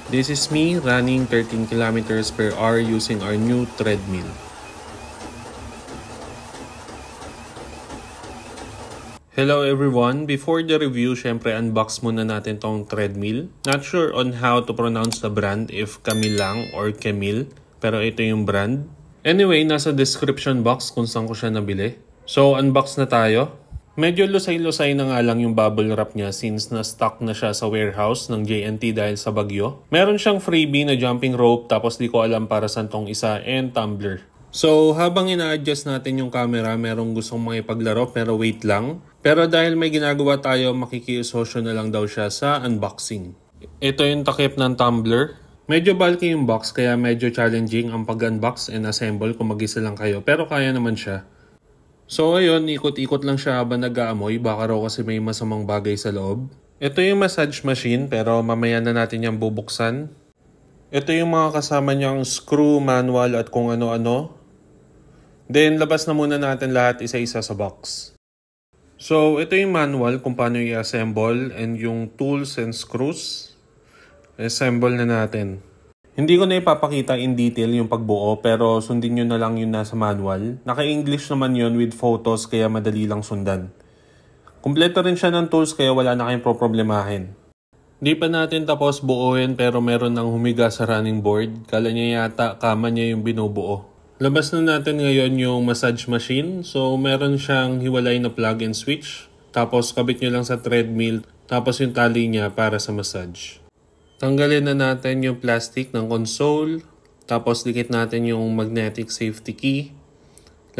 This is me running 13 kilometers per hour using our new treadmill. Hello everyone! Before the review, syempre unbox muna natin tong treadmill. Not sure on how to pronounce the brand, if Camille lang or Camille, pero ito yung brand. Anyway, nasa description box kung saan ko siya nabili. So, unbox na tayo. Medyo lusay-lusay na nga lang yung bubble wrap niya since na-stock na siya sa warehouse ng JNT dahil sa bagyo. Meron siyang freebie na jumping rope tapos di ko alam para saan tong isa and tumbler. So, habang ina-adjust natin yung camera, merong gustong makipaglaro pero wait lang. Pero dahil may ginagawa tayo, makikisosyo na lang daw siya sa unboxing. Ito yung takip ng tumbler. Medyo bulky yung box kaya medyo challenging ang pag-unbox and assemble kung mag-isa lang kayo. Pero kaya naman siya. So ayun, ikot-ikot lang siya habang nag-aamoy. Baka raw kasi may masamang bagay sa loob. Ito yung massage machine pero mamaya na natin yung bubuksan. Ito yung mga kasama niyang screw, manual at kung ano-ano. Then labas na muna natin lahat isa-isa sa box. So, ito yung manual kung paano i-assemble and yung tools and screws. Assemble na natin. Hindi ko na ipapakita in detail yung pagbuo pero sundin nyo na lang yung nasa manual. Naka-English naman yun with photos kaya madali lang sundan. Kumpleto rin siya ng tools kaya wala na kayong problemahin. Di pa natin tapos buuin pero meron nang humiga sa running board. Kala niya yata kama niya yung binubuo. Labas na natin ngayon yung massage machine. So, meron siyang hiwalay na plug and switch. Tapos, kabit nyo lang sa treadmill. Tapos, yung tali niya para sa massage. Tanggalin na natin yung plastic ng console. Tapos, dikit natin yung magnetic safety key.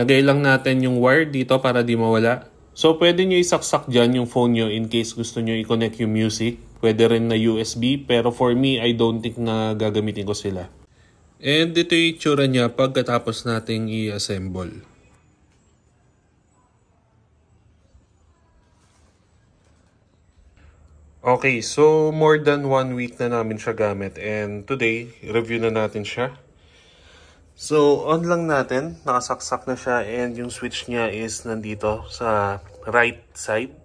Lagay lang natin yung wire dito para di mawala. So, pwede nyo isaksak dyan yung phone nyo in case gusto nyo i-connect yung music. Pwede rin na USB. Pero for me, I don't think na gagamitin ko sila. And ito yung itsura niya pagkatapos nating i-assemble. Okay, so more than 1 week na namin siya gamit and today, review na natin siya. So, on lang natin, nakasaksak na siya and yung switch niya is nandito sa right side.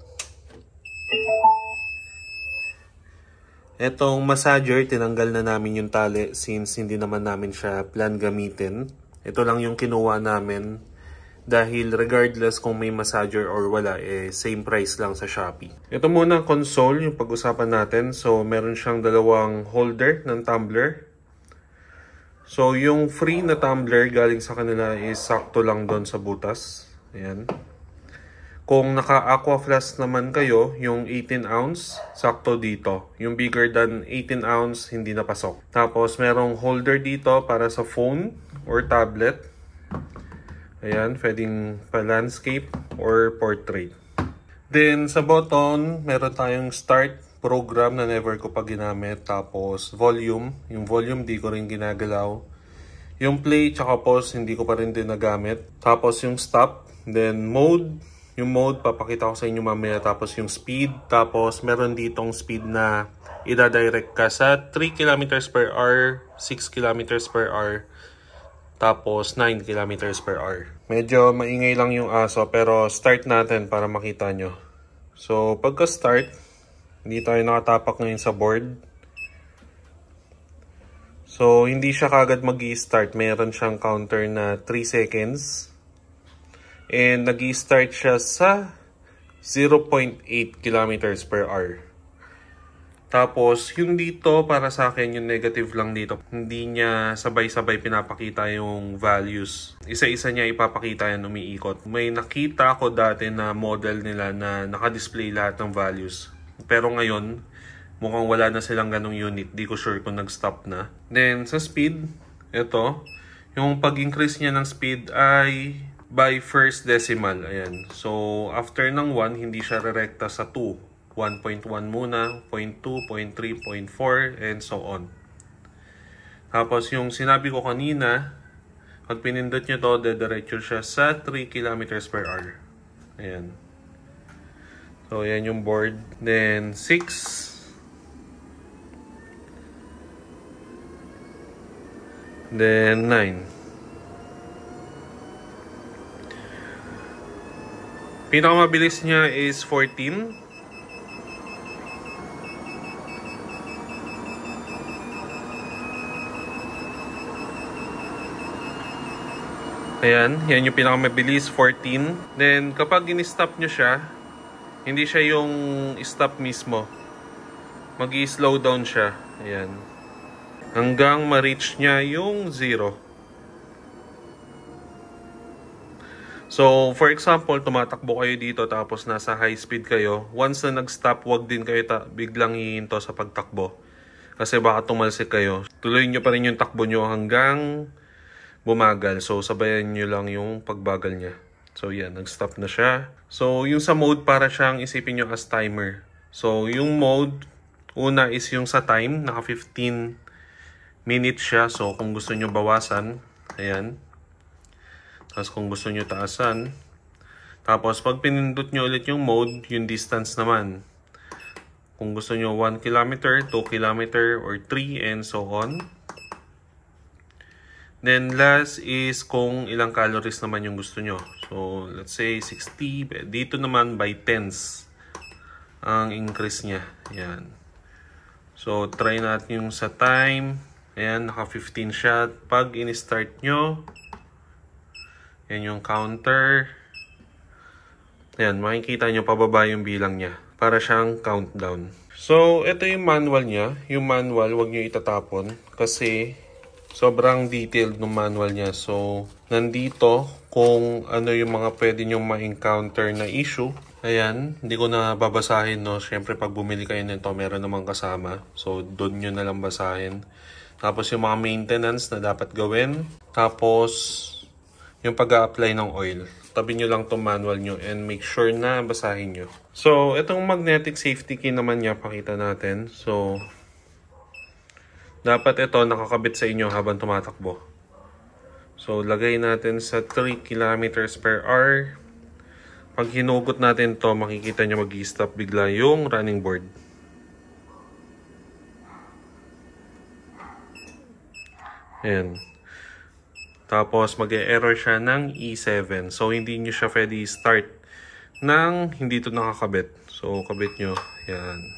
Etong massager, tinanggal na namin yung tali since hindi naman namin siya plan gamitin. Ito lang yung kinuha namin dahil regardless kung may massager or wala, same price lang sa Shopee. Ito muna ang console, yung pag-usapan natin. So, meron siyang dalawang holder ng tumbler. So, yung free na tumbler galing sa kanila is sakto lang doon sa butas. Ayan. Kung naka-aqua flask naman kayo, yung 18 ounce, sakto dito. Yung bigger than 18 ounce, hindi napasok. Tapos, merong holder dito para sa phone or tablet. Ayan, pwedeng pa-landscape or portrait. Then, sa button, meron tayong start program na never ko pa ginamit. Tapos, volume. Yung volume, di ko rin ginagalaw. Yung play, tsaka pause, hindi ko pa rin din nagamit. Tapos, yung stop. Then, mode. Yung mode, papakita ko sa inyo mamaya. Tapos yung speed. Tapos meron ditong speed na ida-direct ka sa 3 km per hour, 6 km per hour, tapos 9 km per hour. Medyo maingay lang yung aso pero start natin para makita nyo. So pagka-start, hindi tayo nakatapak ngayon sa board. So hindi siya kagad mag-i-start. Meron siyang counter na 3 seconds. And nag-i-start siya sa 0.8 km per hour. Tapos, yung dito, para sa akin, yung negative lang dito. Hindi niya sabay-sabay pinapakita yung values. Isa-isa niya ipapakita yan umiikot. May nakita ako dati na model nila na naka-display lahat ng values. Pero ngayon, mukhang wala na silang ganong unit. Di ko sure kung nag-stop na. Then, sa speed, ito. Yung pag-increase niya ng speed ay by first decimal. Ayan. So, after ng 1, hindi siya rerekta sa 2. 1.1 muna, 0.2, 0.3, 0.4, and so on. Tapos, yung sinabi ko kanina, pag pinindot nyo to, dediretso siya sa 3 km per hour. Ayan. So, ayan yung board. Then, 6. Then, 9. Pinakamabilis niya is 14. Ayan, yan yung pinakamabilis, 14. Then, kapag in-stop nyo siya, hindi siya yung stop mismo. Mag-i-slow down siya. Ayan. Hanggang ma-reach niya yung 0. So, for example, tumatakbo kayo dito tapos nasa high speed kayo. Once na nag-stop, wag din kayo biglang hihinto sa pagtakbo. Kasi baka tumalsik kayo. Tuloy nyo pa rin yung takbo nyo hanggang bumagal. So, sabayan nyo lang yung pagbagal niya. So, yan. Nag-stop na siya. So, yung sa mode, para siyang isipin nyo as timer. So, yung mode, una is yung sa time. Naka 15 minutes siya. So, kung gusto nyo bawasan, ayan. Tapos kung gusto nyo taasan. Tapos pag pinindot nyo ulit yung mode, yung distance naman. Kung gusto nyo 1 kilometer, 2 kilometer, or 3 and so on. Then last is kung ilang calories naman yung gusto nyo. So let's say 60. Dito naman by tens ang increase niya. Ayan. So try natin yung sa time. Ayan, naka 15 siya. Pag in-start nyo, yan yung counter. Ayan, makikita nyo pababa yung bilang niya. Para siyang countdown. So, ito yung manual niya. Yung manual, wag nyo itatapon. Kasi, sobrang detailed ng manual niya. So, nandito kung ano yung mga pwede nyo ma-encounter na issue. Ayan, hindi ko na babasahin, no. Siyempre, pag bumili kayo nito, meron namang kasama. So, doon nyo na lang basahin. Tapos, yung mga maintenance na dapat gawin. Tapos, yung pag-a-apply ng oil. Tabi nyo lang itong manual nyo and make sure na basahin nyo. So, itong magnetic safety key naman niya, pakita natin. So, dapat ito nakakabit sa inyo habang tumatakbo. So, lagay natin sa 3 kilometers per hour. Pag hinugot natin to, makikita nyo mag-i-stop bigla yung running board. Ayan. Tapos, mag-e-error siya ng E7. So, hindi nyo siya pwede start nang hindi ito nakakabit. So, kabit nyo. Yan.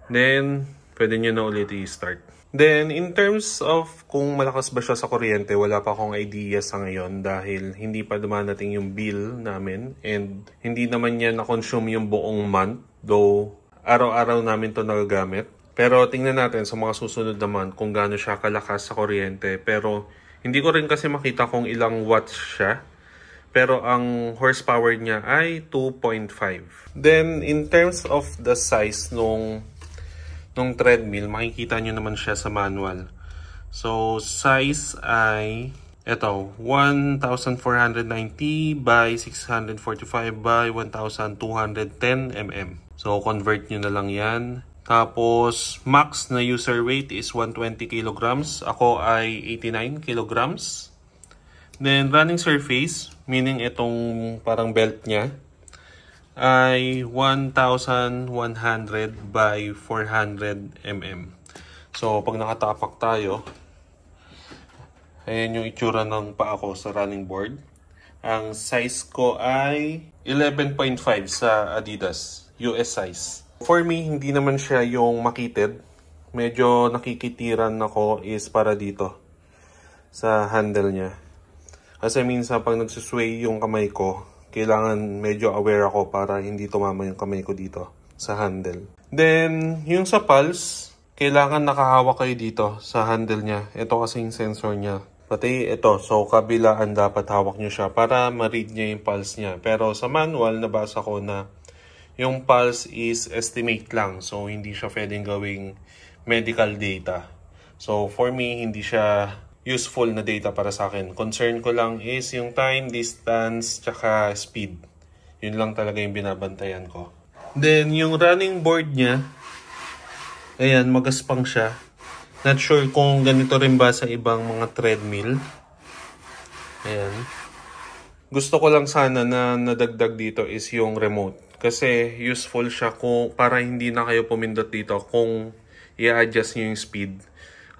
Then, pwede nyo na ulit i-start. Then, in terms of kung malakas ba siya sa kuryente, wala pa akong idea sa ngayon dahil hindi pa dumadating yung bill namin. And, hindi naman niya na-consume yung buong month. Though, araw-araw namin to nagagamit. Pero, tingnan natin sa mga susunod naman kung gaano siya kalakas sa kuryente. Pero, hindi ko rin kasi makita kung ilang watts siya. Pero ang horsepower niya ay 2.5. Then, in terms of the size nung treadmill, makikita nyo naman siya sa manual. So, size ay ito, 1,490 by 645 by 1,210 mm. So, convert nyo na lang yan. Tapos, max na user weight is 120 kilograms. Ako ay 89 kilograms. Then, running surface, meaning itong parang belt niya, ay 1,100 by 400 mm. So, pag nakatapak tayo, ayan yung itsura ng paa ko sa running board. Ang size ko ay 11.5 sa Adidas, US size. For me, hindi naman siya yung makitid. Medyo nakikitiran ako is para dito sa handle niya. Kasi minsan pag nagsusway yung kamay ko, kailangan medyo aware ako para hindi tumama yung kamay ko dito sa handle. Then, yung sa pulse, kailangan nakahawak kayo dito sa handle niya. Ito kasing sensor niya. Pati ito, so kabilaan dapat hawak nyo siya para ma-read niya yung pulse niya. Pero sa manual, nabasa ko na yung pulse is estimate lang. So, hindi siya pwedeng gawing medical data. So, for me, hindi siya useful na data para sa akin. Concern ko lang is yung time, distance, tsaka speed. Yun lang talaga yung binabantayan ko. Then, yung running board niya, ayan, magaspang siya. Not sure kung ganito rin ba sa ibang mga treadmill. Ayan. Gusto ko lang sana na nadagdag dito is yung remote. Kasi useful siya para hindi na kayo pumindot dito kung i-adjust nyo yung speed.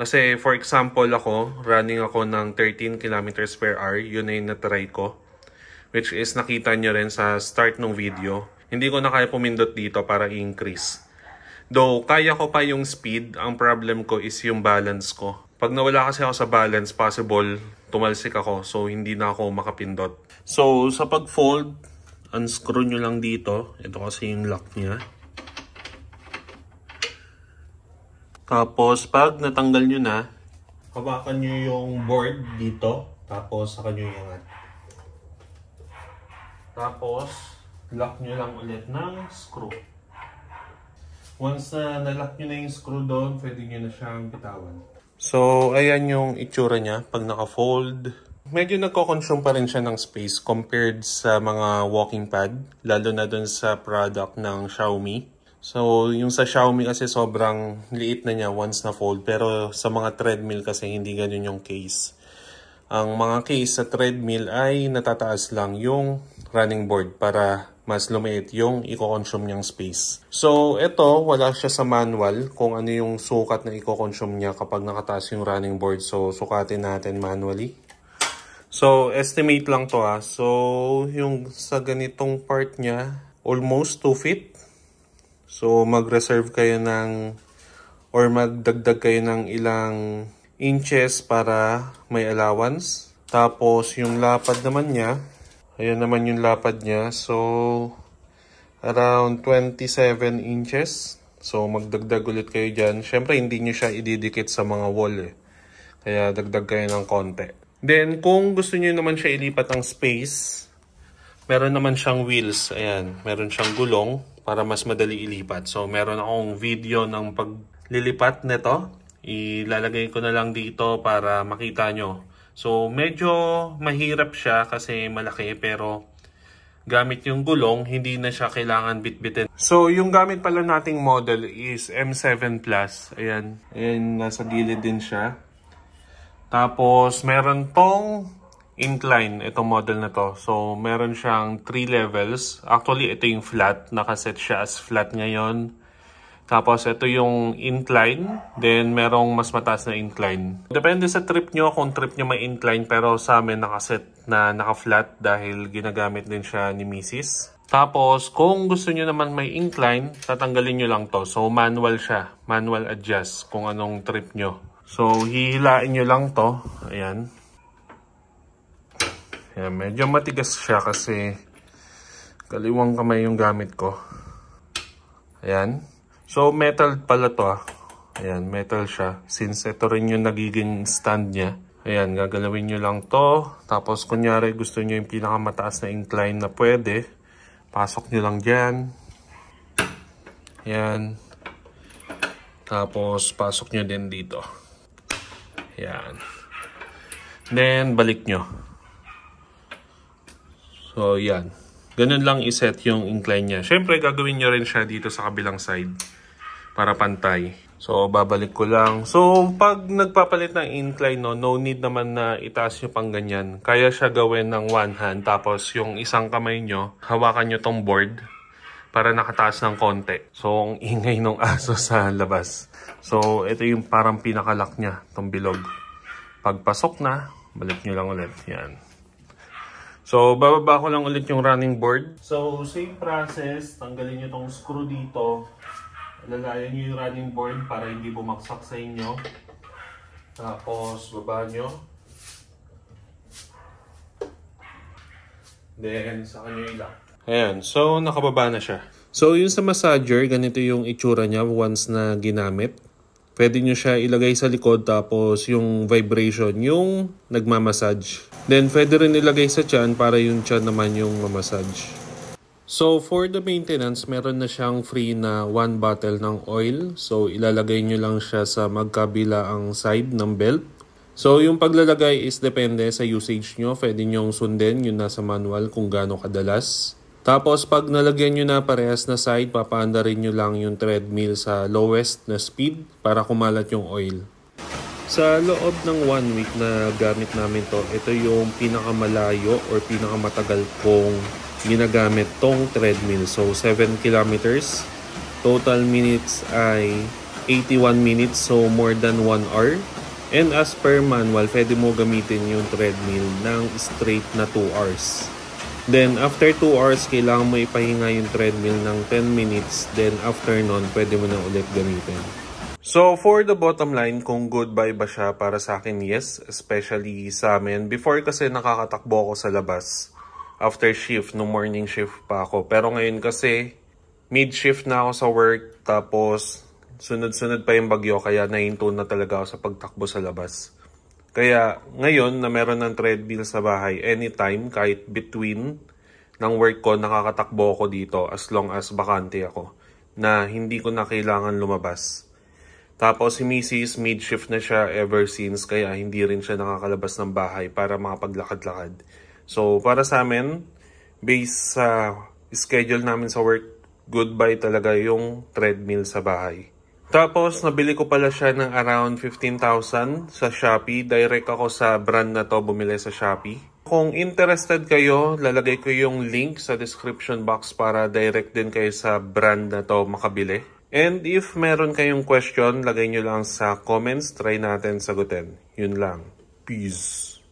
Kasi for example ako, running ako ng 13 kilometers per hour. Yun na yung natry ko. Which is nakita nyo rin sa start ng video. Hindi ko na kaya pumindot dito para i-increase. Though kaya ko pa yung speed, ang problem ko is yung balance ko. Pag nawala kasi ako sa balance, possible tumalsik ako. So, hindi na ako makapindot. So, sa pag-fold, unscrew nyo lang dito. Ito kasi yung lock niya. Tapos, pag natanggal nyo na, hawakan nyo yung board dito. Tapos, saka nyo iangat. Tapos, lock nyo lang ulit ng screw. Once na nalock nyo na yung screw doon, pwede nyo na siyang bitawan. So, ayan yung itsura niya pag naka-fold. Medyo nagko-consume pa rin siya ng space compared sa mga walking pad, lalo na dun sa product ng Xiaomi. So, yung sa Xiaomi kasi sobrang liit na niya once na fold, pero sa mga treadmill kasi hindi ganun yung case. Ang mga case sa treadmill ay natataas lang yung running board para mas lumiit yung i-consume niyang space. So, ito, wala siya sa manual kung ano yung sukat na i-consume niya kapag nakataas yung running board. So, sukatin natin manually. So, estimate lang to ha. So, yung sa ganitong part niya, almost 2 feet. So, mag-reserve kayo ng, or magdagdag kayo ng ilang inches para may allowance. Tapos, yung lapad naman niya, ayan naman yung lapad niya. So, around 27 inches. So, magdagdag ulit kayo dyan. Siyempre, hindi nyo siya ididikit sa mga wall eh. Kaya, dagdag kayo ng konti. Then, kung gusto nyo naman siya ilipat ng space, meron naman siyang wheels. Ayan, meron siyang gulong para mas madali ilipat. So, meron akong video ng paglilipat nito. Ilalagay ko na lang dito para makita nyo. So, medyo mahirap siya kasi malaki pero gamit yung gulong, hindi na siya kailangan bitbitin. So, yung gamit pala nating model is M7 Plus. Ayan, ayan, nasa gilid din siya. Tapos, meron tong incline, itong model na to. So, meron siyang 3 levels. Actually, ito yung flat. Nakaset siya as flat ngayon. Tapos, ito yung incline. Then, merong mas mataas na incline. Depende sa trip nyo kung trip nyo may incline. Pero sa amin, nakaset na naka-flat dahil ginagamit din siya ni Mrs. Tapos, kung gusto nyo naman may incline, tatanggalin nyo lang to. So, manual siya. Manual adjust kung anong trip nyo. So, hihilain nyo lang to. Ayan. Ayan, medyo matigas siya kasi kaliwang kamay yung gamit ko. Ayan. So, metal pala to ah. Ayan, metal siya. Since ito rin yung nagiging stand niya. Ayan, gagalawin nyo lang to. Tapos, kunyari gusto nyo yung pinakamataas na incline na pwede. Pasok nyo lang dyan. Ayan. Tapos, pasok nyo din dito. Ayan. Then, balik nyo. So, yan. Ganun lang iset yung incline niya. Siyempre, gagawin nyo rin siya dito sa kabilang side para pantay. So, babalik ko lang. So, pag nagpapalit ng incline, no need naman na itaas nyo pang ganyan. Kaya siya gawin ng one hand. Tapos, yung isang kamay nyo, hawakan nyo tong board para nakataas ng konti. So, ang ingay ng aso sa labas. So, ito yung parang pinakalock niya, tong bilog. Pagpasok na, balik nyo lang ulit. Yan. So, bababa ko lang ulit yung running board. So, same process. Tanggalin nyo tong screw dito. Lalayan nyo yung running board para hindi bumaksak sa inyo. Tapos, baba nyo. Then, saka nyo ilock. Ayan. So, nakababa na siya. So, yung sa massager, ganito yung itsura niya once na ginamit. Pwede nyo siya ilagay sa likod tapos yung vibration, yung nagmamassage. Then, pwede rin ilagay sa tiyan para yung tiyan naman yung mamassage. So, for the maintenance, meron na siyang free na 1 bottle ng oil. So, ilalagay nyo lang siya sa magkabila ang side ng belt. So, yung paglalagay is depende sa usage nyo. Pwede nyong sundin yung nasa manual kung gaano kadalas. Tapos, pag nalagyan nyo na parehas na side, papaanda rin nyo lang yung treadmill sa lowest na speed para kumalat yung oil. Sa loob ng 1 week na gamit namin to, ito yung pinakamalayo or pinakamatagal kong ginagamit tong treadmill. So, 7 kilometers. Total minutes ay 81 minutes, so more than 1 hour. And as per manual, pwede mo gamitin yung treadmill ng straight na 2 hours. Then, after 2 hours, kailangan mo ipahinga yung treadmill ng 10 minutes. Then, after nun, pwede mo na ulit gamitin. So, for the bottom line, kung goodbye ba siya para sa akin, yes. Especially sa amin. Before kasi nakakatakbo ako sa labas. After shift, no morning shift pa ako. Pero ngayon kasi, mid-shift na ako sa work. Tapos, sunod-sunod pa yung bagyo. Kaya nahinto na talaga ako sa pagtakbo sa labas. Kaya, ngayon na meron ng treadmill sa bahay, anytime, kahit between ng work ko, nakakatakbo ako dito as long as bakante ako. Na hindi ko na kailangan lumabas. Tapos si Mrs. mid-shift na siya ever since kaya hindi rin siya nakakalabas ng bahay para makapaglakad-lakad. So para sa amin, based sa schedule namin sa work, goodbye talaga yung treadmill sa bahay. Tapos nabili ko pala siya ng around 15,000 sa Shopee. Direct ako sa brand na to bumili sa Shopee. Kung interested kayo, lalagay ko yung link sa description box para direct din kayo sa brand na to makabili. And if meron kayong question, lagay nyo lang sa comments. Try natin sagutin. Yun lang. Peace.